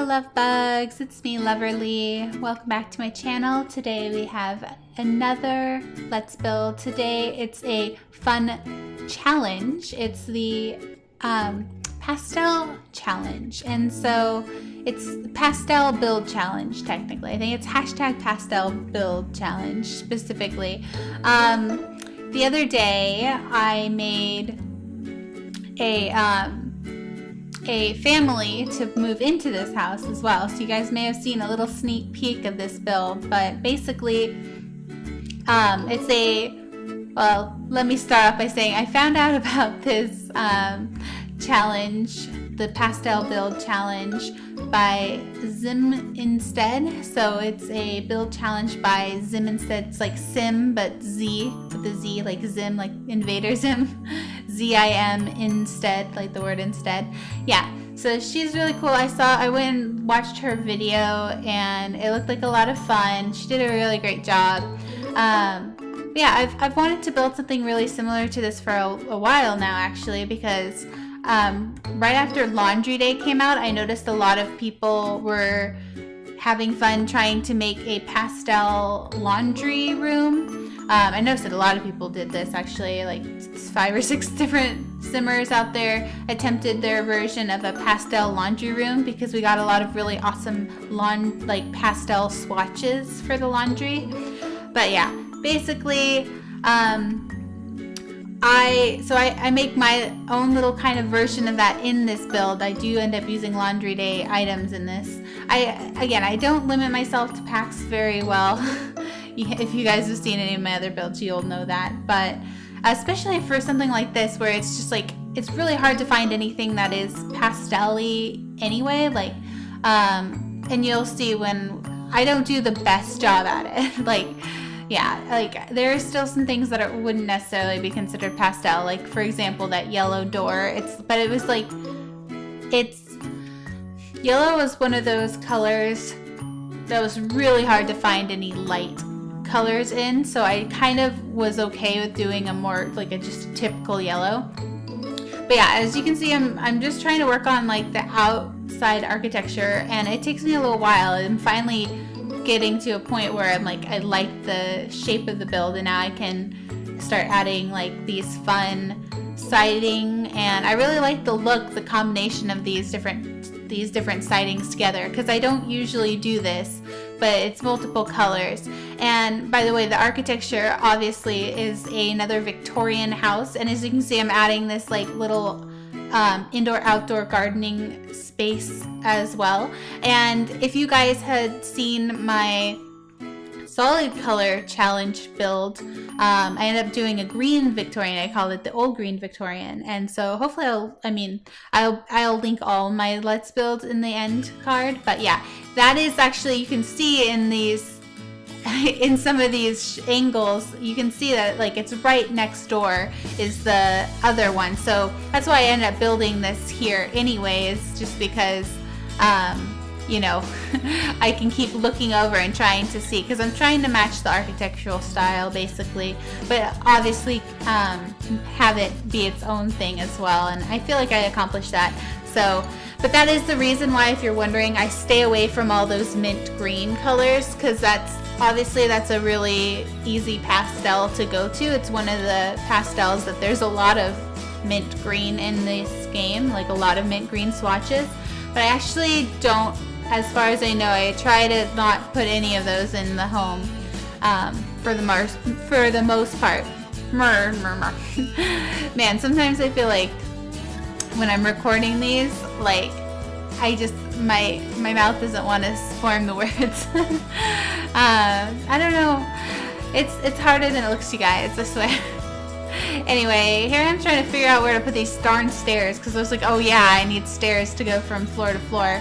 Hello Lovebugs, it's me Loverrlee. Welcome back to my channel. Today we have another Let's Build. Today it's a fun challenge. It's the pastel challenge, and so it's the pastel build challenge technically. I think it's hashtag pastel build challenge specifically. The other day I made a family to move into this house as well, so you guys may have seen a little sneak peek of this build. But basically well, let me start off by saying I found out about this challenge, the pastel build challenge, by Ziminstead. So it's a build challenge by Ziminstead. It's like Sim but Z with the Z, like Zim, like Invader Zim. Z-I-M instead, like the word instead. Yeah, so she's really cool. I went and watched her video and it looked like a lot of fun. She did a really great job. Yeah, I've wanted to build something really similar to this for a while now, actually, because right after Laundry Day came out, I noticed a lot of people were having fun trying to make a pastel laundry room. I noticed that a lot of people did this, actually, like 5 or 6 different simmers out there attempted their version of a pastel laundry room, because we got a lot of really awesome pastel swatches for the laundry. But yeah, basically, I make my own little kind of version of that in this build. I do end up using Laundry Day items in this. I don't limit myself to packs very well. If you guys have seen any of my other builds, you'll know that. But especially for something like this, where it's just like, it's really hard to find anything that is pastel-y anyway. And you'll see when I don't do the best job at it. There are still some things that wouldn't necessarily be considered pastel. Like, for example, that yellow door. Yellow was one of those colors that was really hard to find any light colors in, so I kind of was okay with doing a more just a typical yellow. But yeah, as you can see, I'm just trying to work on the outside architecture, and it takes me a little while. I'm finally getting to a point where I'm I like the shape of the build, and now I can start adding these fun siding, and I really like the look, the combination of these different sidings together, because I don't usually do this, but it's multiple colors. And by the way, the architecture obviously is another Victorian house, and as you can see, I'm adding this little indoor-outdoor gardening space as well. And if you guys had seen my solid color challenge build, I ended up doing a green Victorian. I call it the old green Victorian, and so hopefully I'll link all my Let's Build in the end card. But yeah, that is actually, you can see in some of these angles, you can see that it's right next door is the other one. So that's why I ended up building this here anyways, just because I can keep looking over and trying to see, because I'm trying to match the architectural style basically, but obviously have it be its own thing as well, and I feel like I accomplished that. But that is the reason why, if you're wondering, I stay away from all those mint green colors, because that's a really easy pastel to go to. It's one of the pastels that there's a lot of mint green in this game, a lot of mint green swatches. But I actually don't, as far as I know, I try to not put any of those in the home for the most part. Man, sometimes I feel like when I'm recording these, my mouth doesn't want to form the words. I don't know. It's harder than it looks, you guys, I swear. Anyway, here I'm trying to figure out where to put these darn stairs, because I was like, oh yeah, I need stairs to go from floor to floor.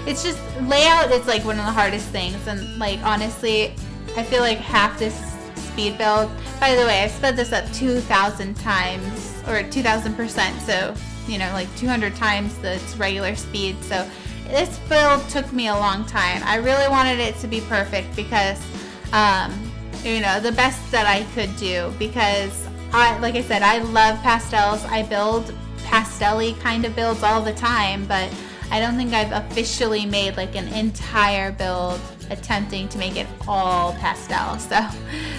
It's just, layout is one of the hardest things, and honestly, I feel like half this speed build, by the way, I sped this up 2,000 times, or 2,000%, so 200 times the regular speed. So this build took me a long time. I really wanted it to be perfect, because the best that I could do, because like I said, I love pastels. I build pastel-y kind of builds all the time, but I don't think I've officially made like an entire build attempting to make it all pastel. So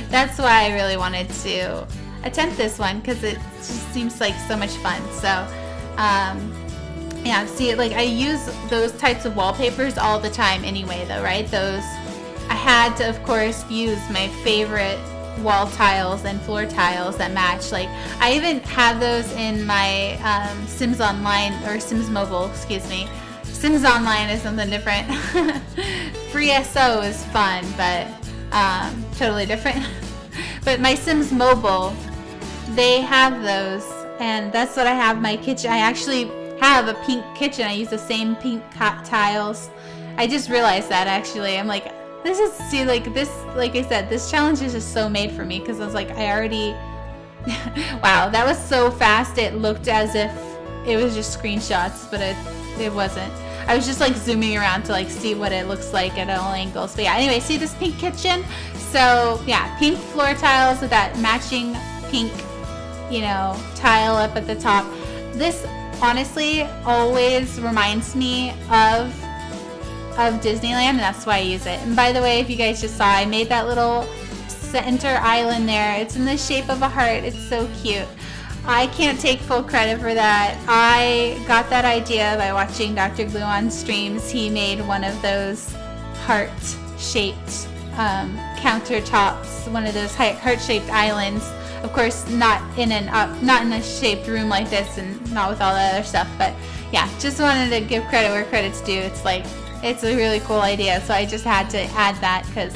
that's why I really wanted to attempt this one, because it just seems like so much fun. So yeah, see, like I use those types of wallpapers all the time anyway though, right? Those, I had to of course use my favorite wall tiles and floor tiles that match. Like I even have those in my Sims Online, or Sims Mobile, excuse me. Sims Online is something different. Free SO is fun, but totally different. But my Sims Mobile, they have those, and that's what I have in my kitchen. I actually have a pink kitchen. I use the same pink tiles. I just realized that actually. I'm like, this is, see, like this, like I said, this challenge is just so made for me, because I was like, I already, wow, that was so fast. It looked as if it was just screenshots, but it wasn't. I was just like zooming around to like see what it looks like at all angles. But yeah, anyway, see this pink kitchen? So yeah, pink floor tiles with that matching pink, you know, tile up at the top. This honestly always reminds me of Disneyland, and that's why I use it. And by the way, if you guys just saw, I made that little center island there. It's in the shape of a heart. It's so cute. I can't take full credit for that. I got that idea by watching Dr. Glue on streams. He made one of those heart-shaped countertops, one of those heart-shaped islands. Of course, not in a shaped room like this, and not with all the other stuff. But yeah, just wanted to give credit where credit's due. It's like, it's a really cool idea, so I just had to add that, because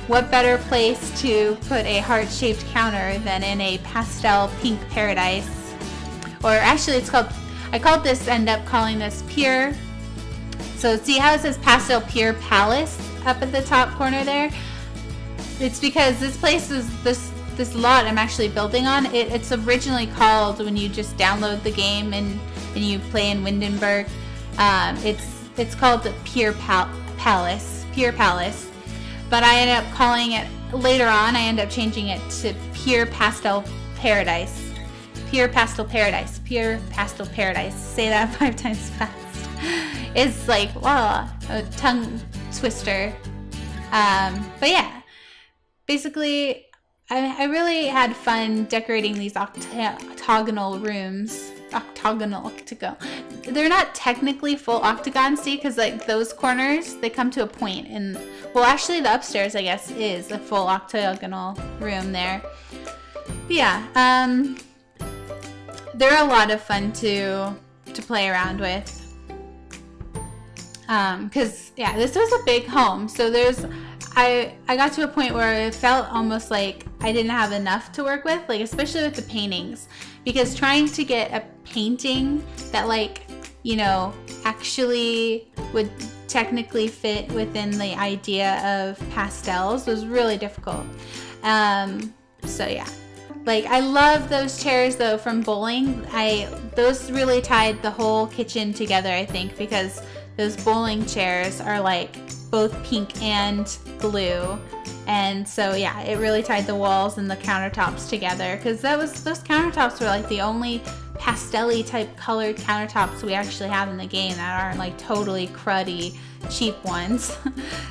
what better place to put a heart-shaped counter than in a pastel pink paradise? Or actually, it's called, end up calling this Pier. So see how it says Pastel Pier Palace up at the top corner there? It's because this place is, this lot I'm actually building on, it's originally called, when you just download the game and you play in Windenburg, it's called the Pier Palace. But I ended up calling it, later on, I ended up changing it to Pier Pastel Paradise. Pier Pastel Paradise. Pier Pastel Paradise. Say that 5 times fast. It's like, wow, a tongue twister. But yeah, basically, I really had fun decorating these octagonal rooms. Octagonal. They're not technically full octagons, see, because like those corners, they come to a point, and well, actually the upstairs, I guess, is a full octagonal room there. But yeah, they're a lot of fun to play around with. Because yeah, this was a big home, so I got to a point where it felt almost like I didn't have enough to work with, like especially with the paintings, because trying to get a painting that, like, you know, actually would technically fit within the idea of pastels was really difficult. So yeah, like I love those chairs though from bowling. Those really tied the whole kitchen together, I think, because those bowling chairs are like both pink and blue, and so yeah, it really tied the walls and the countertops together, because those countertops were like the only pastel-y type colored countertops we actually have in the game that aren't like totally cruddy cheap ones.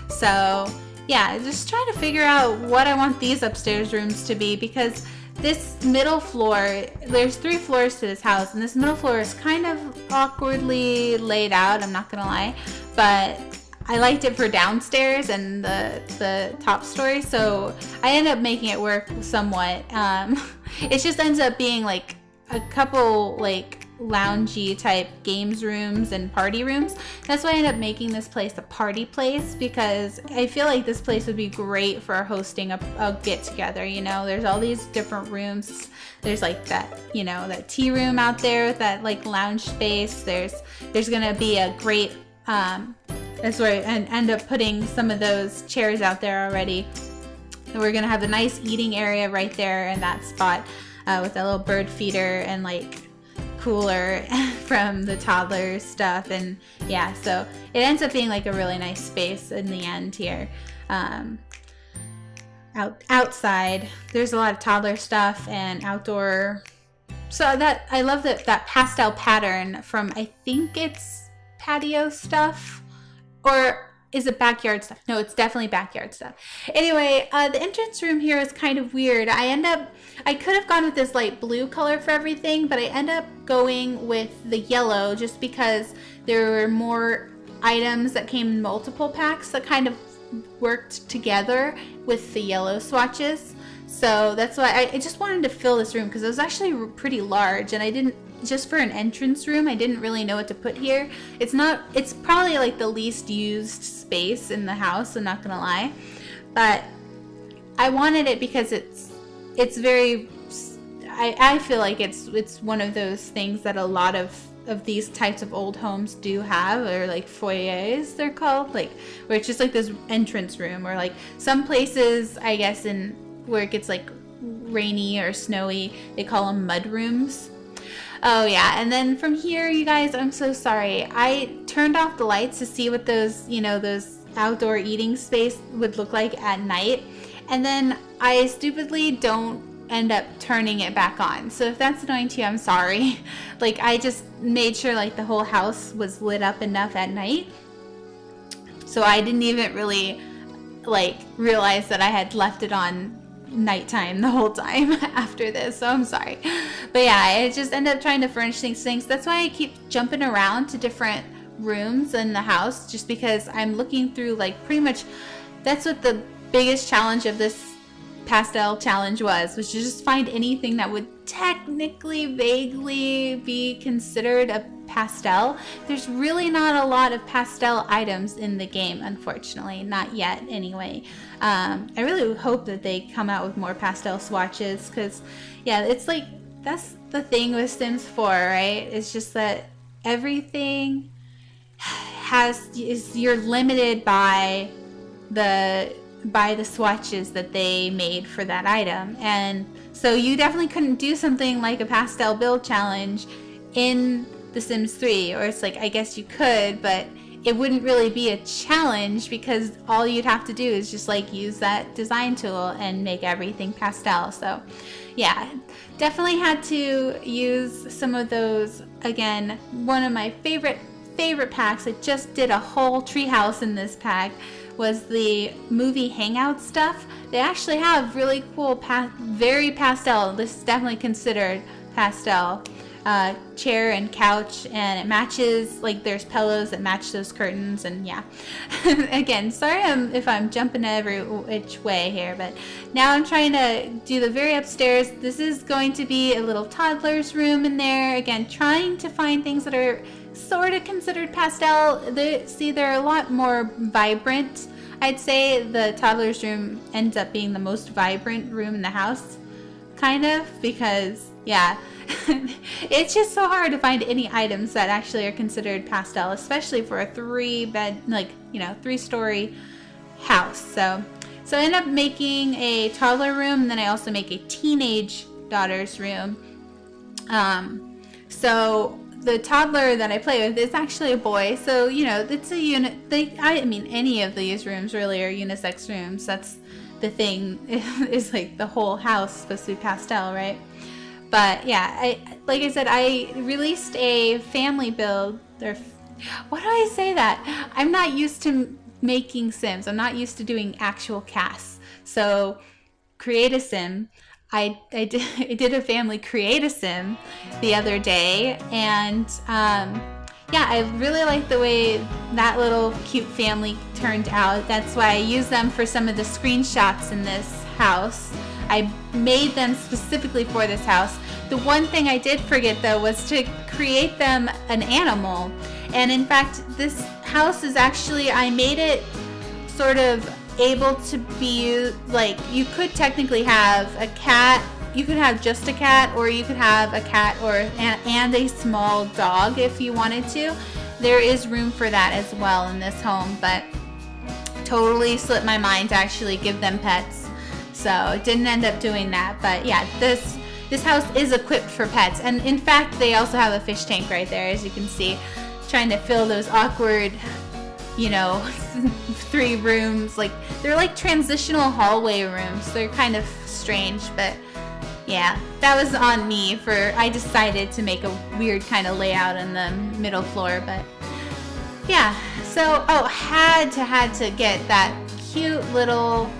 So yeah, just trying to figure out what I want these upstairs rooms to be, because this middle floor, there's 3 floors to this house, and this middle floor is kind of awkwardly laid out, I'm not gonna lie, but I liked it for downstairs and the top story, so I ended up making it work somewhat. It just ends up being like a couple like loungy type games rooms and party rooms. That's why I ended up making this place a party place, because I feel like this place would be great for hosting a get together. You know, there's all these different rooms. There's like that, you know, that tea room out there with that like lounge space. There's gonna be a great that's where I end up putting some of those chairs out there already. And we're gonna have a nice eating area right there in that spot, with that little bird feeder and like cooler from the toddler stuff. And yeah, so it ends up being like a really nice space in the end here. Outside there's a lot of toddler stuff and outdoor, so that I love that pastel pattern from, I think it's patio stuff, or is it backyard stuff? No, it's definitely backyard stuff. Anyway, the entrance room here is kind of weird. I could have gone with this light blue color for everything, but I end up going with the yellow just because there were more items that came in multiple packs that kind of worked together with the yellow swatches. So that's why I just wanted to fill this room because it was actually pretty large, and I didn't, just for an entrance room, I didn't really know what to put here. It's probably like the least used space in the house, I'm not gonna lie. But I wanted it because it's very, I feel like it's one of those things that a lot of these types of old homes do have, or like foyers they're called, like where it's just like this entrance room, or like some places, I guess, in where it gets like rainy or snowy, they call them mud rooms. Oh yeah, and then from here, you guys, I'm so sorry. I turned off the lights to see what those, those outdoor eating space would look like at night. And then I stupidly don't end up turning it back on. So if that's annoying to you, I'm sorry. Like, I just made sure like the whole house was lit up enough at night. So I didn't even really like realize that I had left it on nighttime the whole time after this, so I'm sorry. But yeah, I just end up trying to furnish these things. That's why I keep jumping around to different rooms in the house, just because I'm looking through like pretty much, that's what the biggest challenge of this pastel challenge was to just find anything that would technically vaguely be considered a pastel. There's really not a lot of pastel items in the game, unfortunately, not yet anyway. I really hope that they come out with more pastel swatches, because yeah, it's like, that's the thing with Sims 4, right? It's just that everything you're limited by the swatches that they made for that item. And so you definitely couldn't do something like a pastel build challenge in The Sims 3, or it's like, I guess you could, but it wouldn't really be a challenge because all you'd have to do is just like use that design tool and make everything pastel. So yeah, definitely had to use some of those. Again, one of my favorite packs, I just did a whole treehouse in this pack, was the movie hangout stuff. They actually have really cool, very pastel, this is definitely considered pastel, chair and couch, and it matches, like there's pillows that match those curtains, and yeah. Again, sorry if I'm jumping every which way here, but now I'm trying to do the very upstairs. This is going to be a little toddler's room in there. Again, trying to find things that are sort of considered pastel. They're a lot more vibrant. I'd say the toddler's room ends up being the most vibrant room in the house, kind of, because yeah, it's just so hard to find any items that actually are considered pastel, especially for a 3-story house. So I end up making a toddler room, and then I also make a teenage daughter's room. So the toddler that I play with is actually a boy, so it's a unit. Any of these rooms really are unisex rooms. That's the thing, is like the whole house is supposed to be pastel, right? But yeah, like I said, I released a family build. Why do I say that? I'm not used to making Sims. I'm not used to doing actual casts. So create a Sim. I did a family create a Sim the other day, and yeah, I really like the way that little cute family turned out. That's why I used them for some of the screenshots in this house. I made them specifically for this house. The one thing I did forget, though, was to create them an animal. And in fact, this house is actually, I made it sort of able to be, like, you could technically have a cat. You could have just a cat, or you could have a cat and a small dog if you wanted to. There is room for that as well in this home, but totally slipped my mind to actually give them pets. So didn't end up doing that. But yeah, this house is equipped for pets. And in fact, they also have a fish tank right there, as you can see, trying to fill those awkward, 3 rooms. Like, they're like transitional hallway rooms. They're kind of strange, but yeah, that was on me. I decided to make a weird kind of layout in the middle floor, but yeah, so, oh, had to get that cute little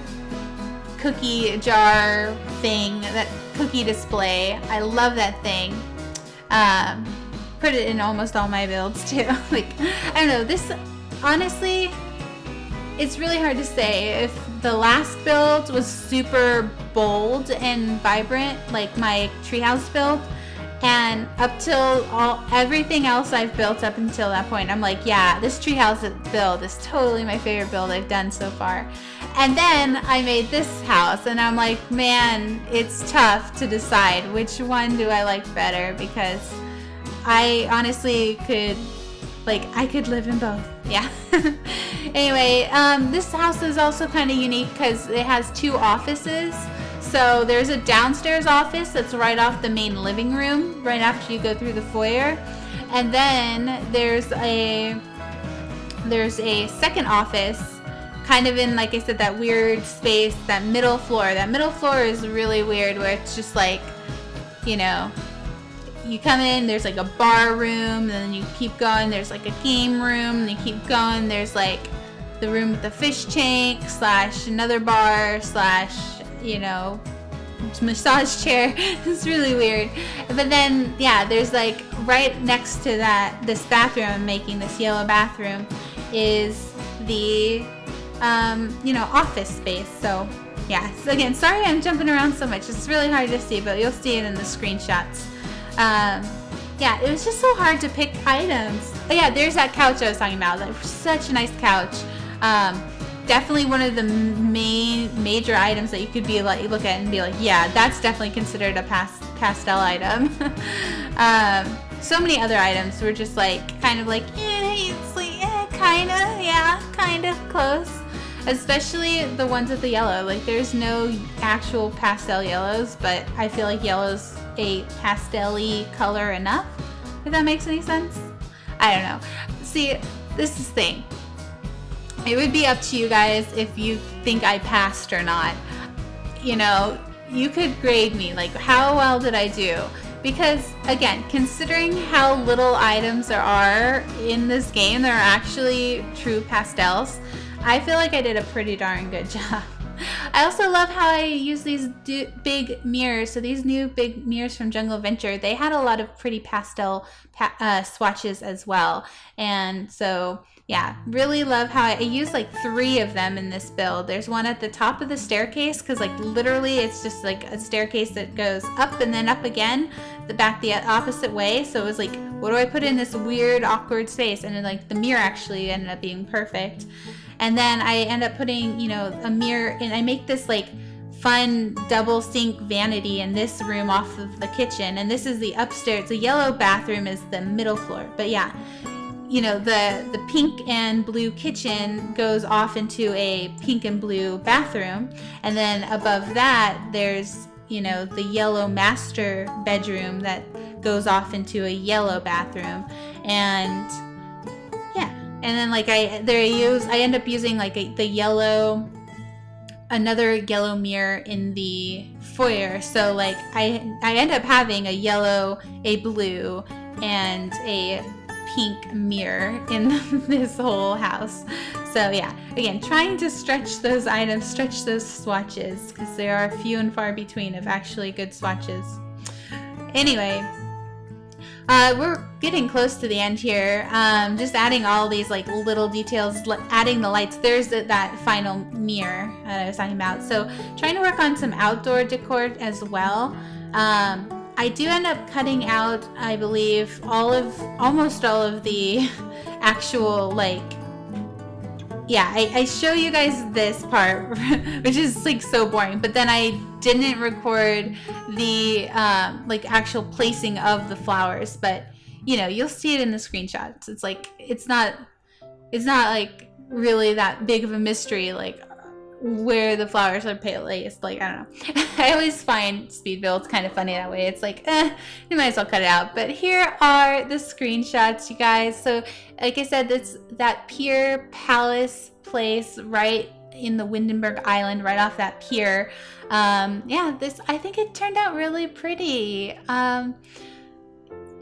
cookie jar thing, that cookie display. I love that thing. Put it in almost all my builds too. Like, I don't know, this, honestly, it's really hard to say. If the last build was super bold and vibrant, like my treehouse build, and up till everything else I've built up until that point, I'm like, yeah, this treehouse build is totally my favorite build I've done so far. And then I made this house, and I'm like, man, it's tough to decide which one do I like better, because I honestly could, like, I could live in both. Yeah. Anyway, this house is also kind of unique because it has 2 offices. So there's a downstairs office that's right off the main living room, right after you go through the foyer. And then there's a second office, kind of in, like I said, that weird space, that middle floor. That middle floor is really weird, where it's just like, you know, you come in, there's like a bar room, and then you keep going, there's like a game room, and you keep going, there's like the room with the fish tank / another bar / you know, massage chair. It's really weird. But then, yeah, there's like right next to that, this bathroom I'm making, this yellow bathroom, is the you know, office space. So yeah, so again, sorry I'm jumping around so much, it's really hard to see, but you'll see it in the screenshots. Yeah, it was just so hard to pick items. Oh yeah, there's that couch I was talking about. That was such a nice couch. Definitely one of the major items that you could be like, look at and be like, yeah, that's definitely considered a pastel item. So many other items were just like, kind of like, it's like, kinda, yeah, kind of close. Especially the ones with the yellow. Like, there's no actual pastel yellows, but I feel like yellow's a pastel-y color enough, if that makes any sense. I don't know. See, this is the thing. It would be up to you guys if you think I passed or not. You know, you could grade me, like, how well did I do? Because, again, considering how little items there are in this game, there are actually true pastels, I feel like I did a pretty darn good job. I also love how I use these big mirrors. So these new big mirrors from Jungle Adventure, they had a lot of pretty pastel swatches as well. And so, yeah, really love how I use like 3 of them in this build. There's one at the top of the staircase, because like literally it's just like a staircase that goes up and then up again, the opposite way. So it was like, what do I put in this weird awkward space? And then like the mirror actually ended up being perfect. And then I end up putting, you know, a mirror, and I make this like fun double sink vanity in this room off of the kitchen. And this is the upstairs. The yellow bathroom is the middle floor. But yeah, you know, the pink and blue kitchen goes off into a pink and blue bathroom. And then above that, there's, you know, the yellow master bedroom that goes off into a yellow bathroom. And and then like I end up using like another yellow mirror in the foyer. So like I end up having a yellow, a blue, and a pink mirror in this whole house. So yeah, again, trying to stretch those items, stretch those swatches, because there are few and far between of actually good swatches. Anyway, we're getting close to the end here. Just adding all these like little details, adding the lights. There's that final mirror that I was talking about. So trying to work on some outdoor decor as well. I do end up cutting out, I believe, almost all of the actual like, yeah, I show you guys this part, which is like so boring, but then I didn't record the like actual placing of the flowers. But you know, you'll see it in the screenshots. It's like it's not like really that big of a mystery, like where the flowers are placed. Like, I don't know. I always find speed builds kind of funny that way. It's like, you might as well cut it out. But here are the screenshots, you guys. So like I said, it's that Pier Palace place right in the Windenburg Island, right off that pier. Yeah, I think it turned out really pretty.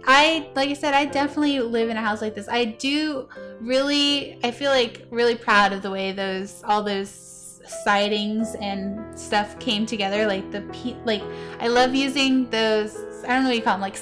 like I said, I definitely live in a house like this. I feel like really proud of the way all those sidings and stuff came together. Like I love using those, I don't know what you call them, like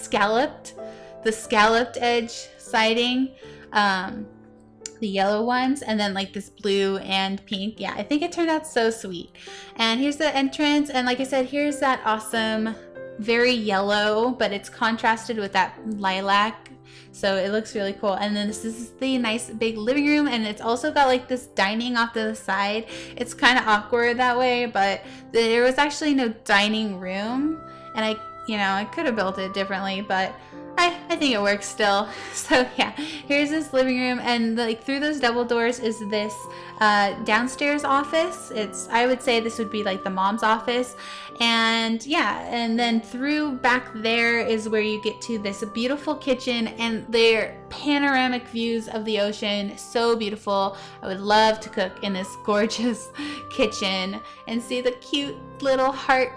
the scalloped edge siding, the yellow ones, and then like this blue and pink. Yeah, I think it turned out so sweet. And here's the entrance, and like I said, here's that awesome, very yellow, but it's contrasted with that lilac, so it looks really cool. And then this is the nice big living room, and it's also got like this dining off to the side. It's kind of awkward that way, but there was actually no dining room, and I could have built it differently, but I think it works still. So yeah, here's this living room, and like through those double doors is this downstairs office. I would say this would be like the mom's office, and yeah, and then through back there is where you get to this beautiful kitchen, and their panoramic views of the ocean, so beautiful. I would love to cook in this gorgeous kitchen and see the cute little heart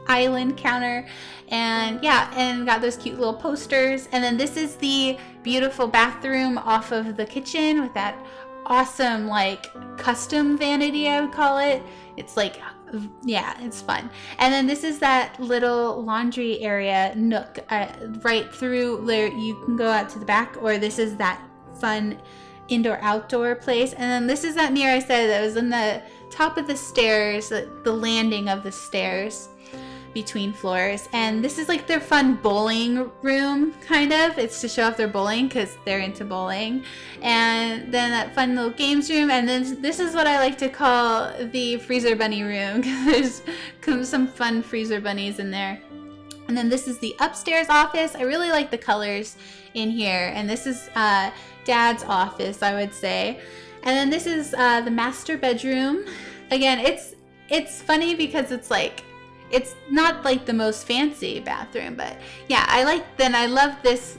island counter, and yeah, and got those cute little posters. And then this is the beautiful bathroom off of the kitchen with that awesome like custom vanity, I would call it. It's like, yeah, it's fun. And then this is that little laundry area nook right through there. You can go out to the back, or this is that fun indoor outdoor place. And then this is that mirror I said that was in the top of the stairs, the landing of the stairs between floors. And this is like their fun bowling room, kind of. It's to show off their bowling because they're into bowling. And then that fun little games room. And then this is what I like to call the freezer bunny room, because there's some fun freezer bunnies in there. And then this is the upstairs office. I really like the colors in here. And this is Dad's office, I would say. And then this is the master bedroom. Again, it's funny because it's like, it's not like the most fancy bathroom, but yeah, I love this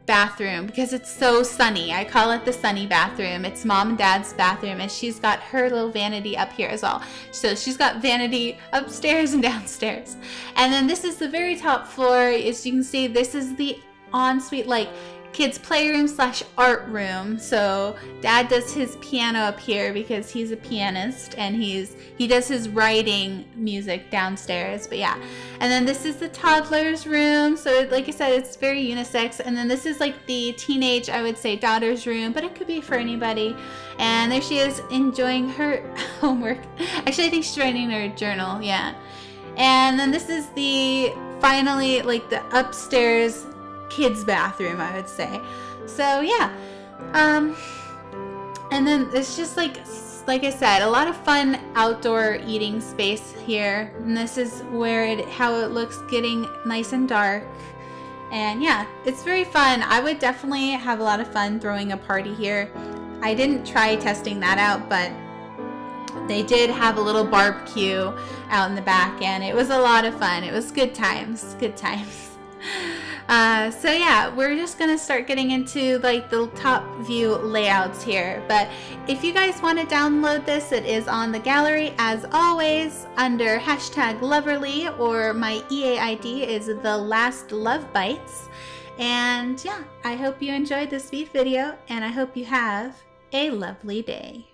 bathroom because it's so sunny. I call it the sunny bathroom. It's Mom and Dad's bathroom, and she's got her little vanity up here as well. So she's got vanity upstairs and downstairs. And then this is the very top floor. As you can see, this is the ensuite, like kids playroom / art room. So Dad does his piano up here because he's a pianist, and he does his writing music downstairs. But yeah, and then this is the toddlers room. So like I said, it's very unisex. And then this is like the teenage, I would say, daughter's room, but it could be for anybody. And there she is enjoying her homework. Actually, I think she's writing her journal. Yeah. And then this is finally like the upstairs kids bathroom, I would say. So yeah, and then it's just like I said, a lot of fun outdoor eating space here. And this is how it looks getting nice and dark. And yeah, it's very fun. I would definitely have a lot of fun throwing a party here. I didn't try testing that out, but they did have a little barbecue out in the back, and it was a lot of fun. It was good times. So yeah, we're just gonna start getting into like the top view layouts here. But if you guys want to download this, it is on the gallery as always under #Loverrlee, or my EA ID is the last love bites. And yeah, I hope you enjoyed this video, and I hope you have a lovely day.